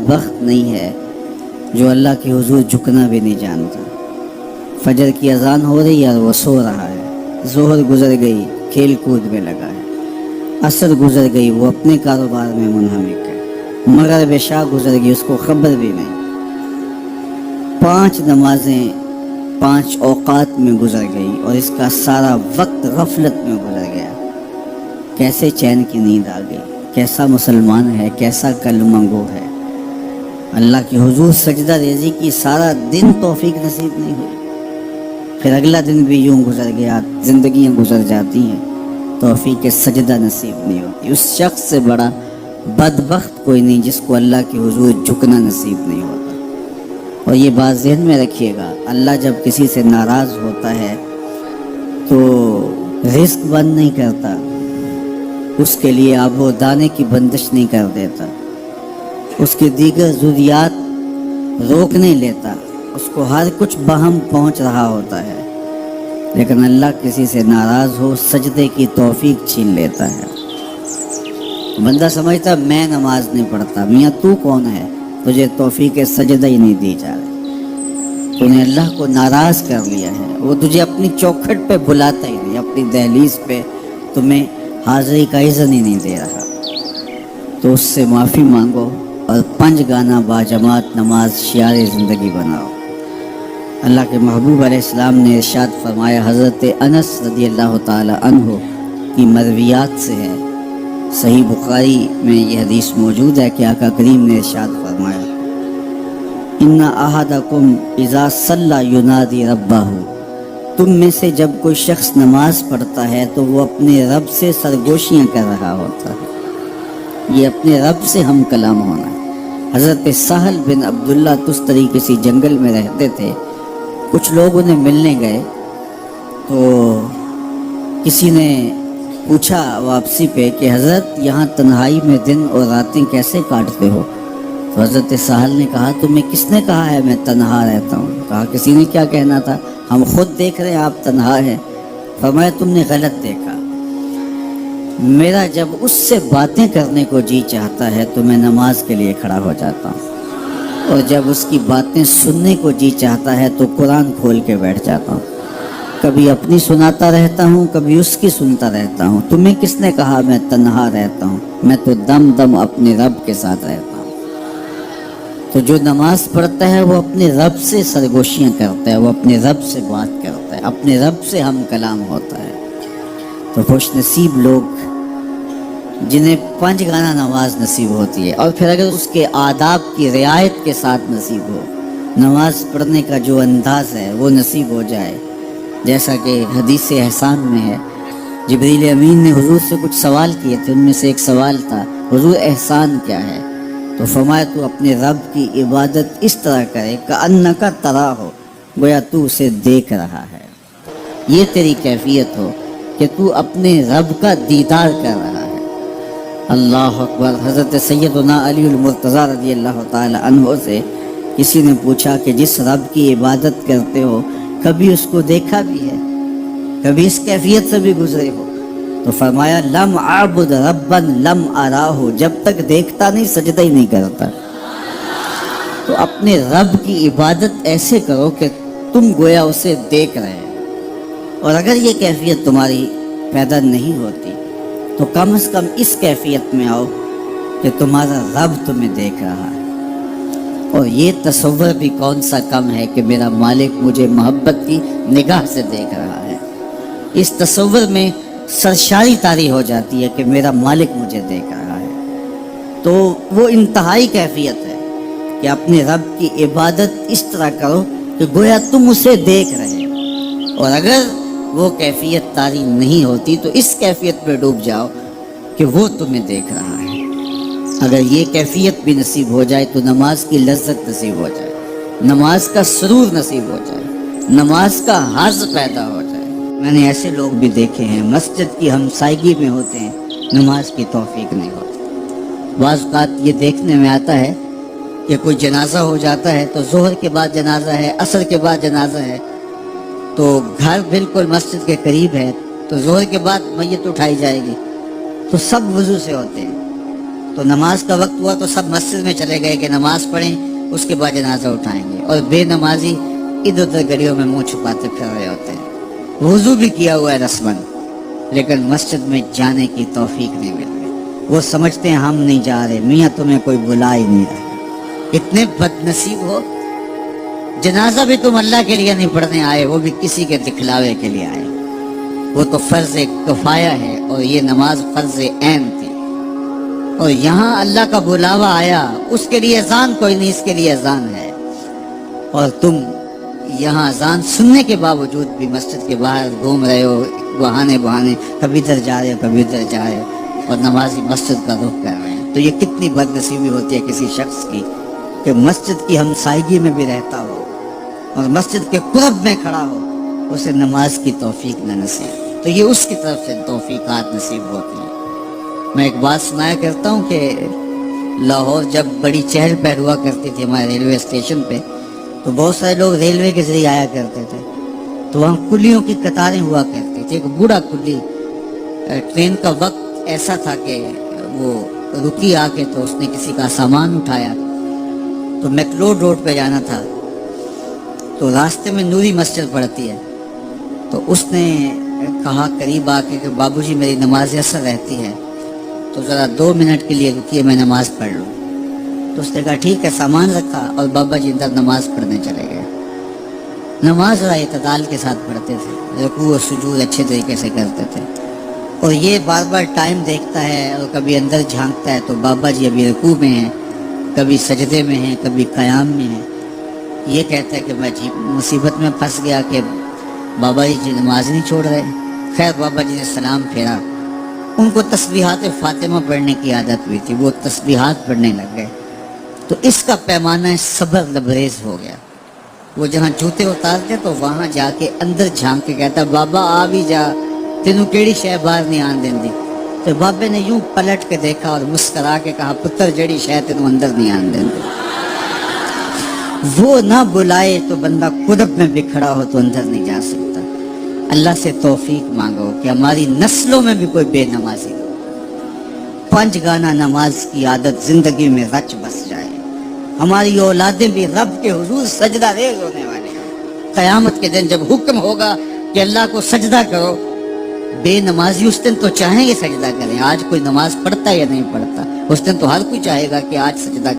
بدبخت نہیں ہے جو اللہ کے حضور جھکنا بھی نہیں جانتا۔ فجر کی اذان ہو رہی ہے اور وہ سو رہا ہے، ظہر گزر گئی کھیل کود میں لگا ہے، عصر گزر گئی وہ اپنے کاروبار میں منہمک ہے، مغرب عشاء گزر گئی اس کو خبر بھی نہیں۔ 5 نمازیں 5 اوقات میں گزر گئی اور اس کا سارا وقت غفلت میں گزر گیا۔ کیسے چین کی نیند آ گئی، کیسا مسلمان ہے، کیسا کلمہ گو ہے۔ اللہ کے حضور سجدہ ریزی کی سارا دن توفیق نصیب نہیں ہوئی، پھر اگلا دن بھی یوں گزر گیا، زندگیاں گزر جاتی ہیں، توفیق سجدہ نصیب نہیں ہوتی۔ اس شخص سے بڑا بدبخت کوئی نہیں جس کو اللہ کے حضور جھکنا نصیب نہیں ہوتا۔ اور یہ بات ذہن میں رکھیے گا، اللہ جب کسی سے ناراض ہوتا ہے تو رزق بند نہیں کرتا، اس کے لیے آب و دانے کی بندش نہیں کر دیتا، اس کے دیگر ضروریات روک نہیں لیتا، اس کو ہر کچھ بہم پہنچ رہا ہوتا ہے، لیکن اللہ کسی سے ناراض ہو سجدے کی توفیق چھین لیتا ہے۔ بندہ سمجھتا میں نماز نہیں پڑھتا، میاں تو کون ہے، تجھے توفیق سجدہ ہی نہیں دی جا رہی، تو نے اللہ کو ناراض کر لیا ہے، وہ تجھے اپنی چوکھٹ پہ بلاتا ہی نہیں، اپنی دہلیز پہ تمہیں حاضری کا اذن ہی نہیں دے رہا۔ تو اس سے معافی مانگو اور 5 گانا باجماعت نماز شعار زندگی بناؤ۔ اللہ کے محبوب علیہ السلام نے ارشاد فرمایا، حضرت انس رضی اللہ تعالی عنہ کی مرویات سے ہے، صحیح بخاری میں یہ حدیث موجود ہے کہ آقا کریم نے ارشاد فرمایا، ان احدکم اذا صلی ینادی ربہ، تم میں سے جب کوئی شخص نماز پڑھتا ہے تو وہ اپنے رب سے سرگوشیاں کر رہا ہوتا ہے، یہ اپنے رب سے ہم کلام ہونا ہے۔ حضرت سہل بن عبداللہ تستری کسی جنگل میں رہتے تھے، کچھ لوگ انہیں ملنے گئے تو کسی نے پوچھا واپسی پہ کہ حضرت یہاں تنہائی میں دن اور راتیں کیسے کاٹتے ہو؟ تو حضرت سہل نے کہا تمہیں کس نے کہا ہے میں تنہا رہتا ہوں؟ کہا کسی نے کیا کہنا تھا، ہم خود دیکھ رہے ہیں آپ تنہا ہیں۔ فرمایا تم نے غلط دیکھا، میرا جب اس سے باتیں کرنے کو جی چاہتا ہے تو میں نماز کے لیے کھڑا ہو جاتا ہوں، اور جب اس کی باتیں سننے کو جی چاہتا ہے تو قرآن کھول کے بیٹھ جاتا ہوں، کبھی اپنی سناتا رہتا ہوں کبھی اس کی سنتا رہتا ہوں۔ تمہیں کس نے کہا میں تنہا رہتا ہوں؟ میں تو دم دم اپنے رب کے ساتھ رہتا ہوں۔ تو جو نماز پڑھتا ہے وہ اپنے رب سے سرگوشیاں کرتا ہے، وہ اپنے رب سے بات کرتا ہے، اپنے رب سے ہم کلام ہوتا ہے۔ تو خوش نصیب لوگ جنہیں 5 گانا نماز نصیب ہوتی ہے، اور پھر اگر اس کے آداب کی رعایت کے ساتھ نصیب ہو، نماز پڑھنے کا جو انداز ہے وہ نصیب ہو جائے، جیسا کہ حدیث احسان میں ہے، جبریل امین نے حضور سے کچھ سوال کیے تھے، ان میں سے ایک سوال تھا حضور احسان کیا ہے؟ تو فرمایا تو اپنے رب کی عبادت اس طرح کرے کأنک تراہ، گویا تو اسے دیکھ رہا ہے، یہ تیری کیفیت ہو کہ تو اپنے رب کا دیدار کر رہا ہے۔ اللہ اکبر۔ حضرت سیدنا علی المرتضیٰ رضی اللہ تعالی عنہ سے کسی نے پوچھا کہ جس رب کی عبادت کرتے ہو کبھی اس کو دیکھا بھی ہے، کبھی اس کیفیت سے بھی گزرے ہو؟ تو فرمایا لم اعبد ربا لم اراہ، جب تک دیکھتا نہیں سجدہ ہی نہیں کرتا۔ تو اپنے رب کی عبادت ایسے کرو کہ تم گویا اسے دیکھ رہے ہیں، اور اگر یہ کیفیت تمہاری پیدا نہیں ہوتی تو کم از کم اس کیفیت میں آؤ کہ تمہارا رب تمہیں دیکھ رہا ہے، اور یہ تصور بھی کون سا کم ہے کہ میرا مالک مجھے محبت کی نگاہ سے دیکھ رہا ہے۔ اس تصور میں سرشاری طاری ہو جاتی ہے کہ میرا مالک مجھے دیکھ رہا ہے، تو وہ انتہائی کیفیت ہے کہ اپنے رب کی عبادت اس طرح کرو کہ گویا تم اسے دیکھ رہے ہو، اور اگر وہ کیفیت طاری نہیں ہوتی تو اس کیفیت پہ ڈوب جاؤ کہ وہ تمہیں دیکھ رہا ہے۔ اگر یہ کیفیت بھی نصیب ہو جائے تو نماز کی لذت نصیب ہو جائے، نماز کا سرور نصیب ہو جائے، نماز کا حظ پیدا ہو جائے۔ میں نے ایسے لوگ بھی دیکھے ہیں مسجد کی ہمسائیگی میں ہوتے ہیں، نماز کی توفیق نہیں ہوتی۔ بعض اوقات یہ دیکھنے میں آتا ہے کہ کوئی جنازہ ہو جاتا ہے تو ظہر کے بعد جنازہ ہے، عصر کے بعد جنازہ ہے، تو گھر بالکل مسجد کے قریب ہے، تو ظہر کے بعد میت اٹھائی جائے گی، تو سب وضو سے ہوتے ہیں، تو نماز کا وقت ہوا تو سب مسجد میں چلے گئے کہ نماز پڑھیں، اس کے بعد جنازہ اٹھائیں گے، اور بے نمازی ادھر ادھر گلیوں میں منہ چھپاتے پھر رہے ہوتے ہیں۔ وضو بھی کیا ہوا ہے رسمن، لیکن مسجد میں جانے کی توفیق نہیں مل رہی۔ وہ سمجھتے ہیں ہم نہیں جا رہے، میاں تمہیں کوئی بلا ہی نہیں رہا۔ اتنے بد نصیب ہو، جنازہ بھی تم اللہ کے لیے نہیں پڑھنے آئے، وہ بھی کسی کے دکھلاوے کے لیے آئے۔ وہ تو فرض کفایہ ہے اور یہ نماز فرض عین تھی، اور یہاں اللہ کا بلاوا آیا، اس کے لیے اذان کوئی نہیں، اس کے لیے اذان ہے، اور تم یہاں اذان سننے کے باوجود بھی مسجد کے باہر گھوم رہے ہو بہانے بہانے، کبھی ادھر جا رہے ہو کبھی ادھر جا رہے ہو، اور نمازی مسجد کا رخ کر رہے ہیں۔ تو یہ کتنی بد نصیبی ہوتی ہے کسی شخص کی کہ مسجد کی ہمسائیگی میں بھی رہتا ہو اور مسجد کے قرب میں کھڑا ہو، اسے نماز کی توفیق نہ نصیب۔ تو یہ اس کی طرف سے توفیقات نصیب ہوتی ہیں۔ میں ایک بات سنایا کرتا ہوں کہ لاہور جب بڑی چہل پہل ہوا کرتی تھی ہمارے ریلوے اسٹیشن پہ، تو بہت سارے لوگ ریلوے کے ذریعے آیا کرتے تھے، تو وہاں کلیوں کی قطاریں ہوا کرتی تھی۔ ایک بوڑھا کلی، ٹرین کا وقت ایسا تھا کہ وہ رکی آ کے، تو اس نے کسی کا سامان اٹھایا، تو میکلوڈ روڈ پہ جانا تھا، تو راستے میں نوری مسجد پڑتی ہے، تو اس نے کہا قریب آ کے کہ بابو جی میری نماز اثر رہتی ہے، تو ذرا 2 منٹ کے لیے رکیے میں نماز پڑھ لوں۔ تو اس نے کہا ٹھیک ہے، سامان رکھا اور بابا جی اندر نماز پڑھنے چلے گئے۔ نماز ذرا اعتدال کے ساتھ پڑھتے تھے، رکوع و سجود اچھے طریقے سے کرتے تھے، اور یہ بار بار ٹائم دیکھتا ہے اور کبھی اندر جھانکتا ہے، تو بابا جی ابھی رکوع میں ہیں، کبھی سجدے میں ہیں، کبھی قیام میں ہیں۔ یہ کہتا ہے کہ میں مصیبت میں پھنس گیا کہ بابا جی نماز نہیں چھوڑ رہے۔ خیر بابا جی نے سلام پھیرا، ان کو تسبیحات فاطمہ پڑھنے کی عادت ہوئی تھی، وہ تسبیحات پڑھنے لگ گئے، تو اس کا پیمانہ صبر لبریز ہو گیا۔ وہ جہاں جوتے اتارتے تو وہاں جا کے اندر جھانک کے کہتا بابا آ بھی جا، تینوں کیڑی شے باہر نہیں آن دیں دی۔ تو بابے نے یوں پلٹ کے دیکھا اور مسکرا کے کہا پتر جڑی شے تینوں اندر نہیں آن دیں دی۔ وہ نہ بلائے تو بندہ قرب میں بھی کھڑا ہو تو اندر نہیں جا سکتا۔ اللہ سے توفیق مانگو کہ ہماری نسلوں میں بھی کوئی بے نمازی ہو، 5 گانا نماز کی عادت زندگی میں رچ بس جائے، ہماری اولادیں بھی رب کے حضور سجدہ ریز ہونے والے ہیں۔ قیامت کے دن جب حکم ہوگا کہ اللہ کو سجدہ کرو، بے نمازی اس دن تو چاہیں گے سجدہ کریں، آج کوئی نماز پڑھتا یا نہیں پڑھتا، اس دن تو ہر کوئی چاہے گا کہ آج سجدہ